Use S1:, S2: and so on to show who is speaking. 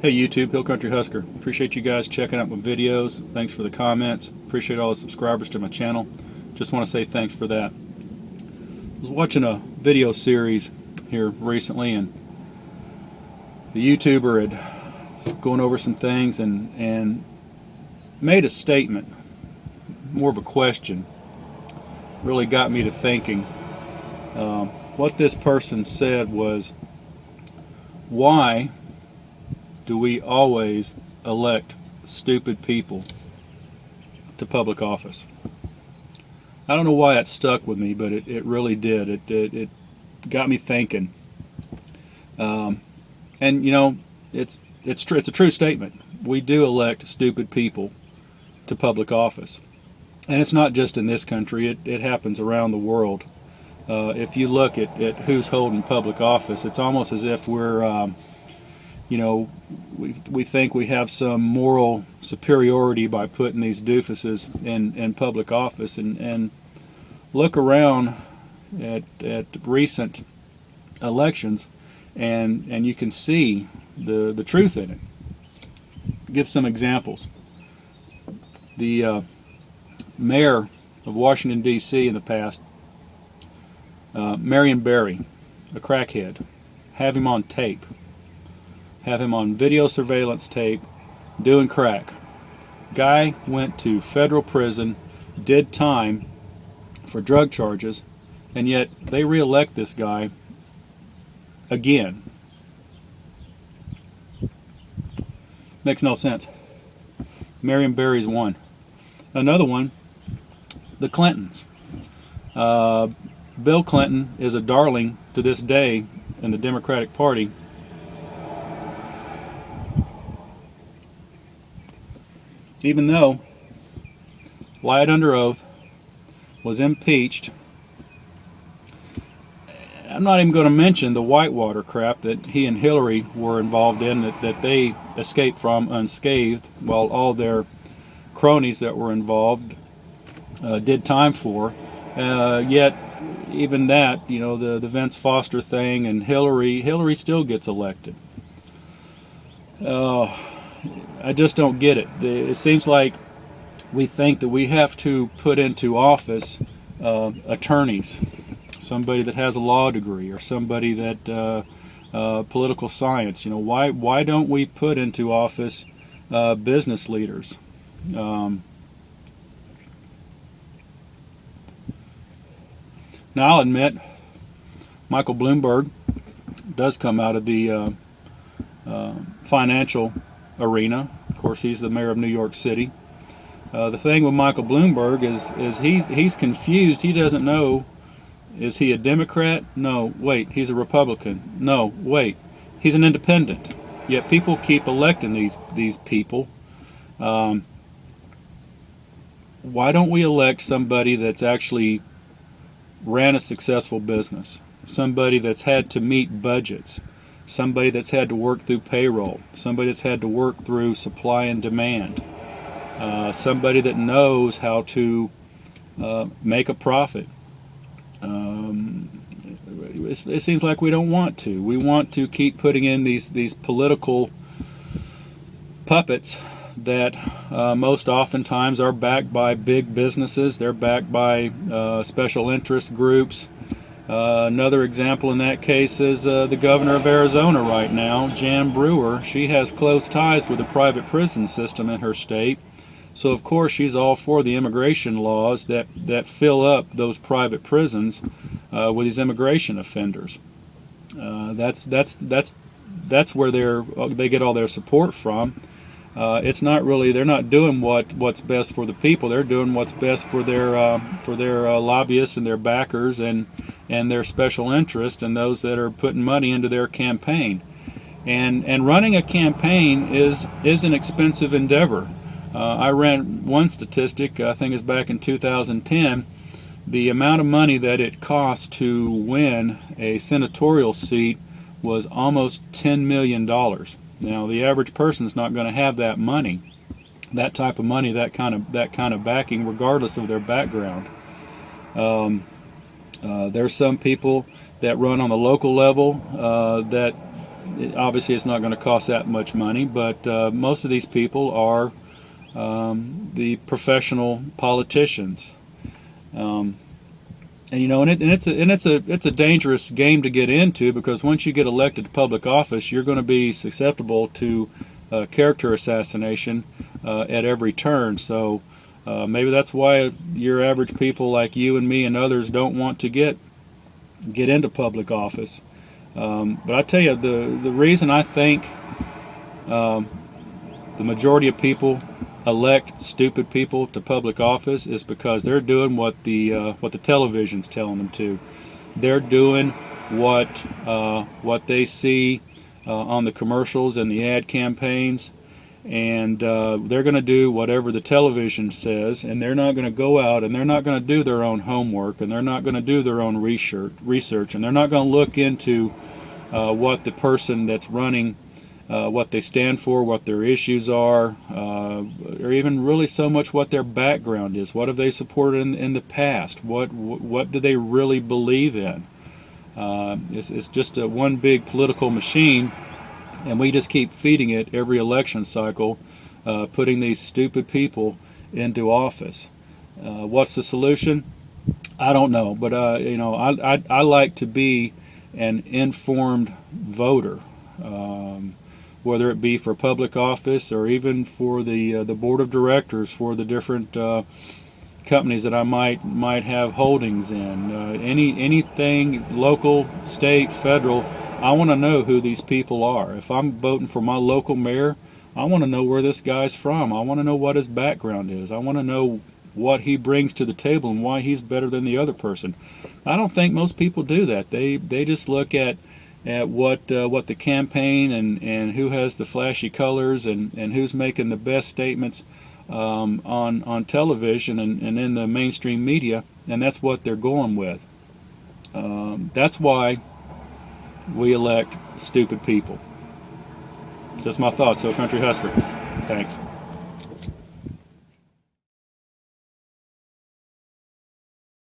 S1: Hey YouTube, Hill Country Husker. Appreciate you guys checking out my videos. Thanks for the comments. Appreciate all the subscribers to my channel. Just want to say thanks for that. I was watching a video series here recently, and the YouTuber was going over some things and made a statement, more of a question. Really got me to thinking. What this person said was, why do we always elect stupid people to public office? I don't know why it stuck with me, but it really did. It got me thinking. And you know, it's a true statement. We do elect stupid people to public office, and it's not just in this country. It happens around the world. If you look at who's holding public office, it's almost as if we're you know, we think we have some moral superiority by putting these doofuses in public office, and look around at recent elections, and you can see the truth in it. Give some examples. The mayor of Washington, D.C. in the past, Marion Barry, a crackhead, have him on tape. Have him on video surveillance tape doing crack. Guy went to federal prison, did time for drug charges, and yet they re-elect this guy again. Makes no sense. Marion Barry's one. Another one, the Clintons. Bill Clinton is a darling to this day in the Democratic Party. Even though lied under oath, was impeached. I'm not even going to mention the Whitewater crap that he and Hillary were involved in, that they escaped from unscathed, while all their cronies that were involved did time for. Yet, even that, you know, the Vince Foster thing, and Hillary still gets elected. I just don't get it. It seems like we think that we have to put into office attorneys, somebody that has a law degree, or somebody that political science. You know, why don't we put into office business leaders? Now, I'll admit, Michael Bloomberg does come out of the financial arena. Of course, he's the mayor of New York City. The thing with Michael Bloomberg is he's confused. He doesn't know, is he a Democrat? No, wait, he's a Republican. No, wait, he's an independent. Yet people keep electing these people. Why don't we elect somebody that's actually ran a successful business, somebody that's had to meet budgets, somebody that's had to work through payroll, somebody that's had to work through supply and demand, somebody that knows how to make a profit. It seems like we don't want to. We want to keep putting in these political puppets that most oftentimes are backed by big businesses. They're backed by special interest groups. Another example in that case is the governor of Arizona right now, Jan Brewer. She has close ties with the private prison system in her state. So of course she's all for the immigration laws that fill up those private prisons with these immigration offenders. That's where they get all their support from. It's not really, they're not doing what's best for the people. They're doing what's best for their lobbyists and their backers and their special interest, and those that are putting money into their campaign. And running a campaign is an expensive endeavor. I ran one statistic, I think it's back in 2010, the amount of money that it cost to win a senatorial seat was almost $10 million. Now, the average person's not going to have that money, that type of money, that kind of backing, regardless of their background. There's some people that run on the local level that Obviously, it's not going to cost that much money, but most of these people are the professional politicians. And you know, it's a dangerous game to get into, because once you get elected to public office, you're going to be susceptible to character assassination at every turn. So maybe that's why your average people like you and me and others don't want to get into public office. But I tell you, the reason I think the majority of people elect stupid people to public office is because they're doing what the television's telling them to. They're doing what they see on the commercials and the ad campaigns, and they're going to do whatever the television says, and they're not going to go out and they're not going to do their own homework, and they're not going to do their own research, and they're not going to look into what the person that's running, what they stand for, what their issues are, or even really so much what their background is. What have they supported in the past? What do they really believe in? It's just one big political machine, and we just keep feeding it every election cycle, putting these stupid people into office. What's the solution? I don't know, but you know, I like to be an informed voter. Whether it be for public office or even for the board of directors for the different companies that I might have holdings in, anything local, state, federal. I want to know who these people are. If I'm voting for my local mayor, I want to know where this guy's from. I want to know what his background is. I want to know what he brings to the table and why he's better than the other person. I don't think most people do that. They just look at what the campaign and who has the flashy colors and who's making the best statements on television and in the mainstream media, and that's what they're going with. That's why we elect stupid people. Just my thoughts, Hill Country Husker. Thanks.